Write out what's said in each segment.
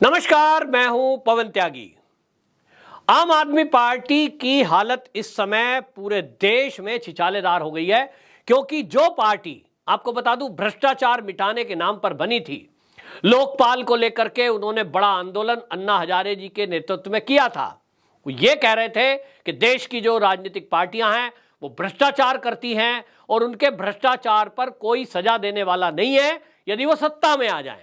नमस्कार, मैं हूं पवन त्यागी। आम आदमी पार्टी की हालत इस समय पूरे देश में छिछालेदार हो गई है, क्योंकि जो पार्टी आपको बता दूं भ्रष्टाचार मिटाने के नाम पर बनी थी, लोकपाल को लेकर के उन्होंने बड़ा आंदोलन अन्ना हजारे जी के नेतृत्व में किया था। वो ये कह रहे थे कि देश की जो राजनीतिक पार्टियां हैं वो भ्रष्टाचार करती हैं और उनके भ्रष्टाचार पर कोई सजा देने वाला नहीं है यदि वो सत्ता में आ जाएं।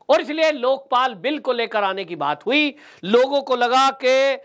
और इसलिए लोकपाल बिल को लेकर आने की बात हुई। लोगों को लगा कि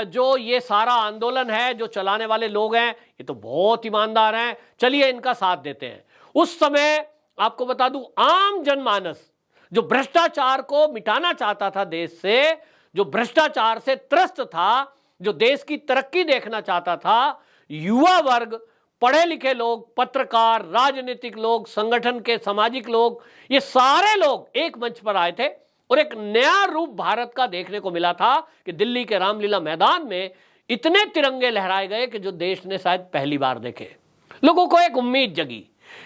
जो ये सारा आंदोलन है, जो चलाने वाले लोग हैं, ये तो बहुत ईमानदार हैं, चलिए इनका साथ देते हैं। उस समय आपको बता दूं आम जनमानस जो भ्रष्टाचार को मिटाना चाहता था देश से, जो भ्रष्टाचार से त्रस्त था, जो देश की तरक्की देखना चाहता था, युवा वर्ग, पढ़े लिखे लोग, पत्रकार, राजनीतिक लोग, संगठन के सामाजिक लोग, ये सारे लोग एक मंच पर आए थे और एक नया रूप भारत का देखने को मिला था कि दिल्ली के रामलीला मैदान में इतने तिरंगे लहराए गए कि जो देश ने शायद पहली बार देखे। लोगों को एक उम्मीद जगी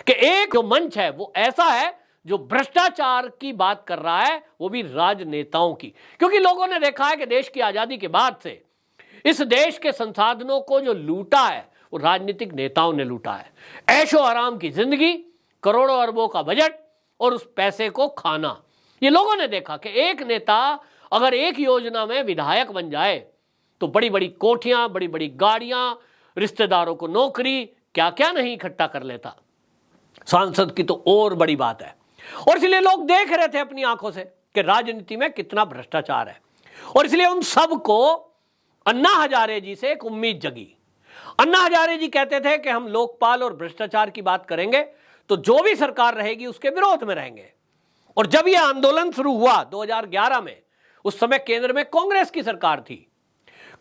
कि एक जो मंच है वो ऐसा है जो भ्रष्टाचार की बात कर रहा है, वो भी राजनेताओं की। क्योंकि लोगों ने देखा है कि देश की आजादी के बाद से इस देश के संसाधनों को जो लूटा है वो राजनीतिक नेताओं ने लूटा है। ऐशो आराम की जिंदगी, करोड़ों अरबों का बजट और उस पैसे को खाना। ये लोगों ने देखा कि एक नेता अगर एक योजना में विधायक बन जाए तो बड़ी बड़ी कोठियां, बड़ी बड़ी गाड़ियां, रिश्तेदारों को नौकरी, क्या क्या नहीं इकट्ठा कर लेता। सांसद की तो और बड़ी बात है। और इसलिए लोग देख रहे थे अपनी आंखों से कि राजनीति में कितना भ्रष्टाचार है। और इसलिए उन सबको अन्ना हजारे जी से एक उम्मीद जगी। अन्ना हजारे जी कहते थे कि हम लोकपाल और भ्रष्टाचार की बात करेंगे तो जो भी सरकार रहेगी उसके विरोध में रहेंगे। और जब यह आंदोलन शुरू हुआ 2011 में, उस समय केंद्र में कांग्रेस की सरकार थी।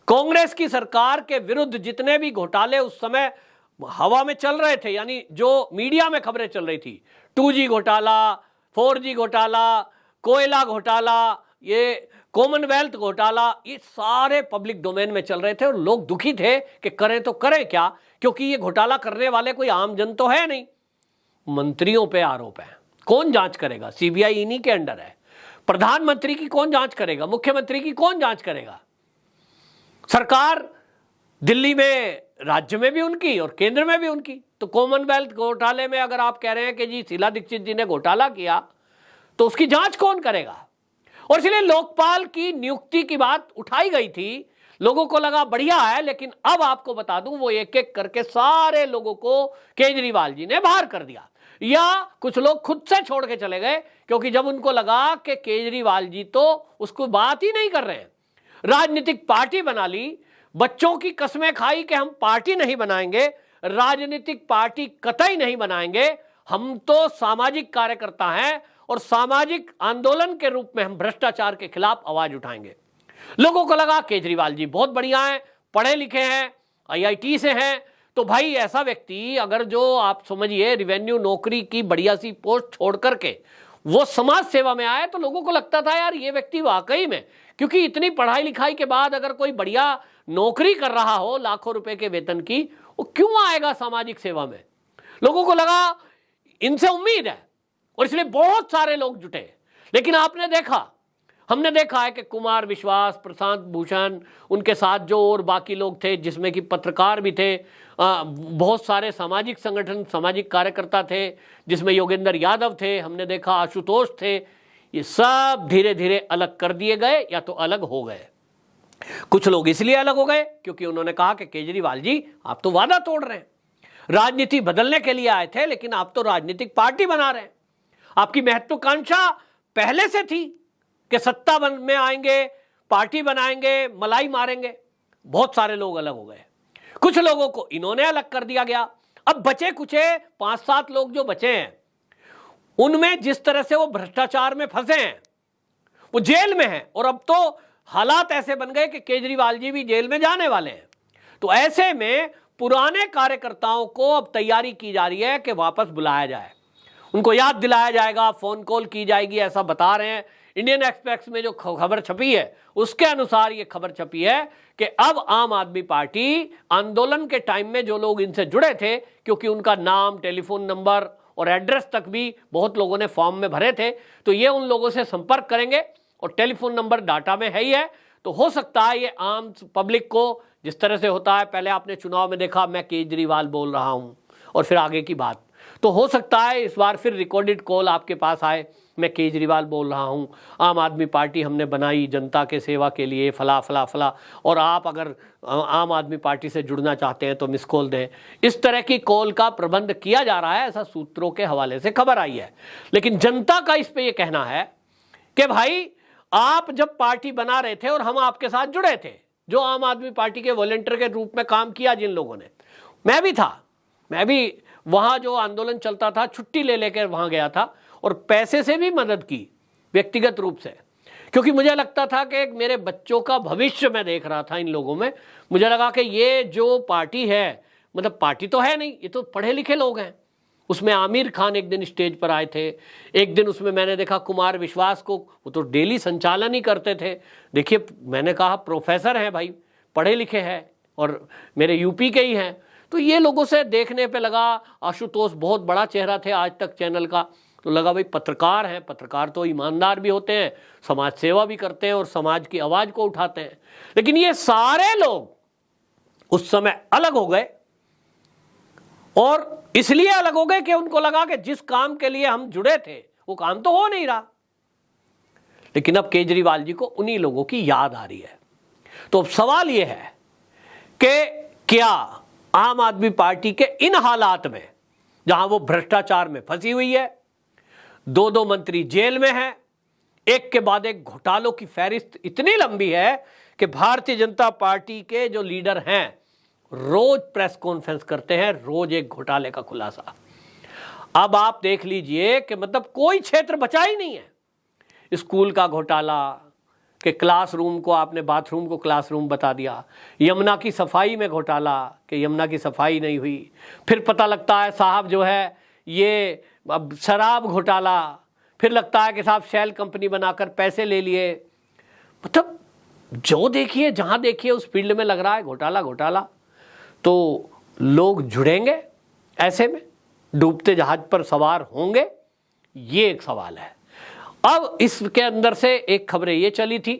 कांग्रेस की सरकार के विरुद्ध जितने भी घोटाले उस समय हवा में चल रहे थे, यानी जो मीडिया में खबरें चल रही थी, 2G घोटाला, 4G घोटाला, कोयला घोटाला, ये कॉमनवेल्थ घोटाला, ये सारे पब्लिक डोमेन में चल रहे थे और लोग दुखी थे कि करें तो करें क्या, क्योंकि ये घोटाला करने वाले कोई आम जन तो है नहीं। मंत्रियों पे आरोप है, कौन जांच करेगा? सीबीआई इन्हीं के अंडर है। प्रधानमंत्री की कौन जांच करेगा? मुख्यमंत्री की कौन जांच करेगा? सरकार दिल्ली में, राज्य में भी उनकी और केंद्र में भी उनकी। तो कॉमनवेल्थ घोटाले में अगर आप कह रहे हैं कि जी शीला दीक्षित जी ने घोटाला किया तो उसकी जांच कौन करेगा? और इसलिए लोकपाल की नियुक्ति की बात उठाई गई थी। लोगों को लगा बढ़िया है, लेकिन अब आपको बता दूं वो एक एक करके सारे लोगों को केजरीवाल जी ने बाहर कर दिया, या कुछ लोग खुद से छोड़ के चले गए, क्योंकि जब उनको लगा कि केजरीवाल जी तो उसको बात ही नहीं कर रहे हैं। राजनीतिक पार्टी बना ली, बच्चों की कस्में खाई कि हम पार्टी नहीं बनाएंगे, राजनीतिक पार्टी कतई नहीं बनाएंगे, हम तो सामाजिक कार्यकर्ता हैं और सामाजिक आंदोलन के रूप में हम भ्रष्टाचार के खिलाफ आवाज उठाएंगे। लोगों को लगा केजरीवाल जी बहुत बढ़िया हैं, पढ़े लिखे हैं, IIT से हैं, तो भाई ऐसा व्यक्ति अगर जो आप समझिए रिवेन्यू नौकरी की बढ़िया सी पोस्ट छोड़ करके वो समाज सेवा में आए, तो लोगों को लगता था यार ये व्यक्ति वाकई में, क्योंकि इतनी पढ़ाई लिखाई के बाद अगर कोई बढ़िया नौकरी कर रहा हो लाखों रुपए के वेतन की, वो क्यों आएगा सामाजिक सेवा में? लोगों को लगा इनसे उम्मीद है और इसलिए बहुत सारे लोग जुटे। लेकिन आपने देखा, हमने देखा है कि कुमार विश्वास, प्रशांत भूषण, उनके साथ जो और बाकी लोग थे, जिसमें कि पत्रकार भी थे, बहुत सारे सामाजिक संगठन, सामाजिक कार्यकर्ता थे, जिसमें योगेंद्र यादव थे, हमने देखा आशुतोष थे, ये सब धीरे धीरे अलग कर दिए गए या तो अलग हो गए। कुछ लोग इसलिए अलग हो गए क्योंकि उन्होंने कहा कि केजरीवाल जी आप तो वादा तोड़ रहे हैं, राजनीति बदलने के लिए आए थे लेकिन आप तो राजनीतिक पार्टी बना रहे हैं। आपकी महत्वाकांक्षा पहले से थी कि सत्ता में आएंगे, पार्टी बनाएंगे, मलाई मारेंगे। बहुत सारे लोग अलग हो गए, कुछ लोगों को इन्होंने अलग कर दिया गया। अब बचे कुचे 5-7 लोग जो बचे हैं, उनमें जिस तरह से वो भ्रष्टाचार में फंसे हैं, वो जेल में हैं और अब तो हालात ऐसे बन गए कि केजरीवाल जी भी जेल में जाने वाले हैं। तो ऐसे में पुराने कार्यकर्ताओं को अब तैयारी की जा रही है कि वापस बुलाया जाए, उनको याद दिलाया जाएगा, फोन कॉल की जाएगी, ऐसा बता रहे हैं। इंडियन एक्सप्रेस में जो खबर छपी है उसके अनुसार ये खबर छपी है कि अब आम आदमी पार्टी आंदोलन के टाइम में जो लोग इनसे जुड़े थे, क्योंकि उनका नाम, टेलीफोन नंबर और एड्रेस तक भी बहुत लोगों ने फॉर्म में भरे थे, तो ये उन लोगों से संपर्क करेंगे और टेलीफोन नंबर डाटा में है ही है, तो हो सकता है ये आम पब्लिक को, जिस तरह से होता है, पहले आपने चुनाव में देखा मैं केजरीवाल बोल रहा हूं और फिर आगे की बात, तो हो सकता है इस बार फिर रिकॉर्डेड कॉल आपके पास आए, मैं केजरीवाल बोल रहा हूं, आम आदमी पार्टी हमने बनाई जनता के सेवा के लिए, फला फला फला, और आप अगर आम आदमी पार्टी से जुड़ना चाहते हैं तो मिस कॉल दें। इस तरह की कॉल का प्रबंध किया जा रहा है, ऐसा सूत्रों के हवाले से खबर आई है। लेकिन जनता का इस पे ये कहना है कि भाई आप जब पार्टी बना रहे थे और हम आपके साथ जुड़े थे, जो आम आदमी पार्टी के वॉलंटियर के रूप में काम किया जिन लोगों ने, मैं भी था, मैं भी वहां जो आंदोलन चलता था छुट्टी ले लेकर वहां गया था और पैसे से भी मदद की व्यक्तिगत रूप से, क्योंकि मुझे लगता था कि मेरे बच्चों का भविष्य मैं देख रहा था इन लोगों में। मुझे लगा कि ये जो पार्टी है, मतलब पार्टी तो है नहीं, ये तो पढ़े लिखे लोग हैं। उसमें आमिर खान एक दिन स्टेज पर आए थे, एक दिन उसमें मैंने देखा कुमार विश्वास को, वो तो डेली संचालन ही करते थे। देखिए मैंने कहा प्रोफेसर हैं भाई, पढ़े लिखे हैं और मेरे यूपी के ही हैं, तो ये लोगों से देखने पे लगा, आशुतोष बहुत बड़ा चेहरा थे आज तक चैनल का, तो लगा भाई पत्रकार हैं, पत्रकार तो ईमानदार भी होते हैं, समाज सेवा भी करते हैं और समाज की आवाज को उठाते हैं। लेकिन ये सारे लोग उस समय अलग हो गए, और इसलिए अलग हो गए कि उनको लगा कि जिस काम के लिए हम जुड़े थे वो काम तो हो नहीं रहा। लेकिन अब केजरीवाल जी को उन्हीं लोगों की याद आ रही है। तो अब सवाल यह है कि क्या आम आदमी पार्टी के इन हालात में, जहां वो भ्रष्टाचार में फंसी हुई है, दो मंत्री जेल में हैं, एक के बाद एक घोटालों की फहरिस्त इतनी लंबी है कि भारतीय जनता पार्टी के जो लीडर हैं रोज प्रेस कॉन्फ्रेंस करते हैं, रोज एक घोटाले का खुलासा। अब आप देख लीजिए कि मतलब कोई क्षेत्र बचा ही नहीं है। स्कूल का घोटाला कि क्लासरूम को आपने बाथरूम को क्लासरूम बता दिया, यमुना की सफाई में घोटाला कि यमुना की सफाई नहीं हुई, फिर पता लगता है साहब जो है ये अब शराब घोटाला, फिर लगता है कि साहब शैल कंपनी बनाकर पैसे ले लिए। मतलब जो देखिए जहां देखिए उस फील्ड में लग रहा है घोटाला घोटाला। तो लोग जुड़ेंगे ऐसे में, डूबते जहाज पर सवार होंगे, ये एक सवाल है। अब इसके अंदर से एक खबरें ये चली थी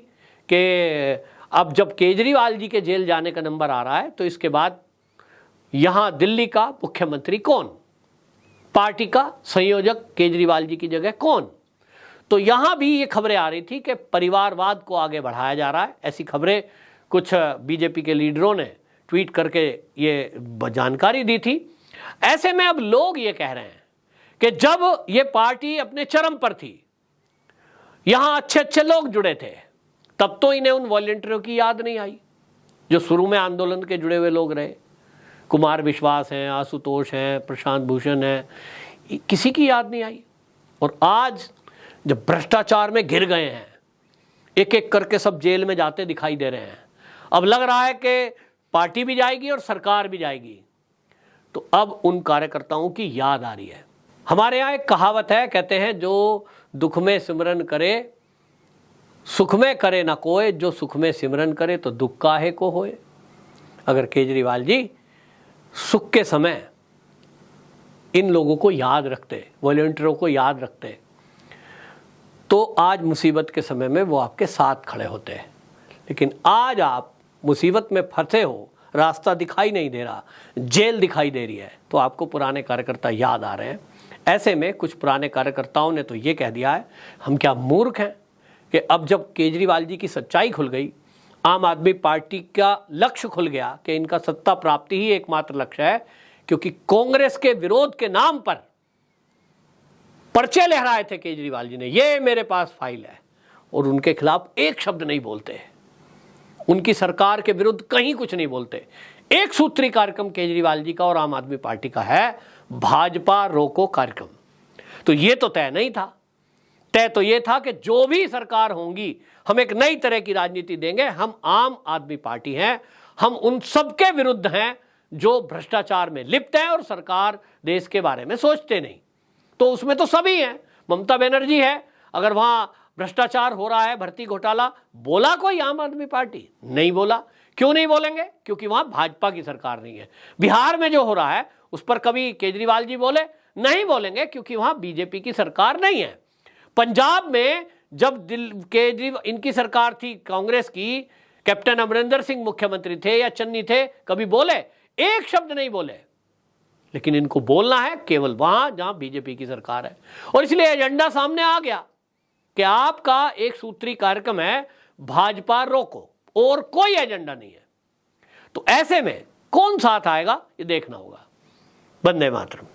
कि अब जब केजरीवाल जी के जेल जाने का नंबर आ रहा है तो इसके बाद यहां दिल्ली का मुख्यमंत्री कौन, पार्टी का संयोजक केजरीवाल जी की जगह कौन। तो यहां भी ये खबरें आ रही थी कि परिवारवाद को आगे बढ़ाया जा रहा है। ऐसी खबरें कुछ बीजेपी के लीडरों ने ट्वीट करके ये जानकारी दी थी। ऐसे में अब लोग ये कह रहे हैं कि जब ये पार्टी अपने चरम पर थी, यहां अच्छे अच्छे लोग जुड़े थे, तब तो इन्हें उन वॉलंटियरों की याद नहीं आई जो शुरू में आंदोलन के जुड़े हुए लोग रहे। कुमार विश्वास हैं, आशुतोष हैं, प्रशांत भूषण हैं, किसी की याद नहीं आई। और आज जब भ्रष्टाचार में घिर गए हैं, एक एक करके सब जेल में जाते दिखाई दे रहे हैं, अब लग रहा है कि पार्टी भी जाएगी और सरकार भी जाएगी, तो अब उन कार्यकर्ताओं की याद आ रही है। हमारे यहाँ एक कहावत है, कहते हैं जो दुख में सिमरन करे सुख में करे ना कोय, जो सुख में सिमरन करे तो दुख काहे को होए। अगर केजरीवाल जी सुख के समय इन लोगों को याद रखते, वॉलंटियरों को याद रखते, तो आज मुसीबत के समय में वो आपके साथ खड़े होते हैं। लेकिन आज आप मुसीबत में फंसे हो, रास्ता दिखाई नहीं दे रहा, जेल दिखाई दे रही है, तो आपको पुराने कार्यकर्ता याद आ रहे हैं। ऐसे में कुछ पुराने कार्यकर्ताओं ने तो ये कह दिया है, हम क्या मूर्ख हैं कि अब जब केजरीवाल जी की सच्चाई खुल गई, आम आदमी पार्टी का लक्ष्य खुल गया कि इनका सत्ता प्राप्ति ही एकमात्र लक्ष्य है, क्योंकि कांग्रेस के विरोध के नाम पर पर्चे लहराए थे केजरीवाल जी ने, ये मेरे पास फाइल है, और उनके खिलाफ एक शब्द नहीं बोलते, उनकी सरकार के विरुद्ध कहीं कुछ नहीं बोलते। एक सूत्री कार्यक्रम केजरीवाल जी का और आम आदमी पार्टी का है, भाजपा रोको कार्यक्रम। तो ये तो तय नहीं था, तय तो ये था कि जो भी सरकार होंगी हम एक नई तरह की राजनीति देंगे, हम आम आदमी पार्टी हैं, हम उन सबके विरुद्ध हैं जो भ्रष्टाचार में लिप्त हैं और सरकार देश के बारे में सोचते नहीं। तो उसमें तो सभी हैं, ममता बनर्जी है, अगर वहां भ्रष्टाचार हो रहा है, भर्ती घोटाला, बोला कोई आम आदमी पार्टी? नहीं बोला। क्यों नहीं बोलेंगे? क्योंकि वहां भाजपा की सरकार नहीं है। बिहार में जो हो रहा है उस पर कभी केजरीवाल जी बोले? नहीं बोलेंगे, क्योंकि वहां बीजेपी की सरकार नहीं है। पंजाब में जब केजरीवाल इनकी सरकार थी कांग्रेस की, कैप्टन अमरिंदर सिंह मुख्यमंत्री थे या चन्नी थे, कभी बोले? एक शब्द नहीं बोले। लेकिन इनको बोलना है केवल वहां जहां बीजेपी की सरकार है। और इसलिए एजेंडा सामने आ गया कि आपका एक सूत्री कार्यक्रम है, भाजपा रोको, और कोई एजेंडा नहीं है। तो ऐसे में कौन साथ आएगा ये देखना होगा। वंदे मातरम।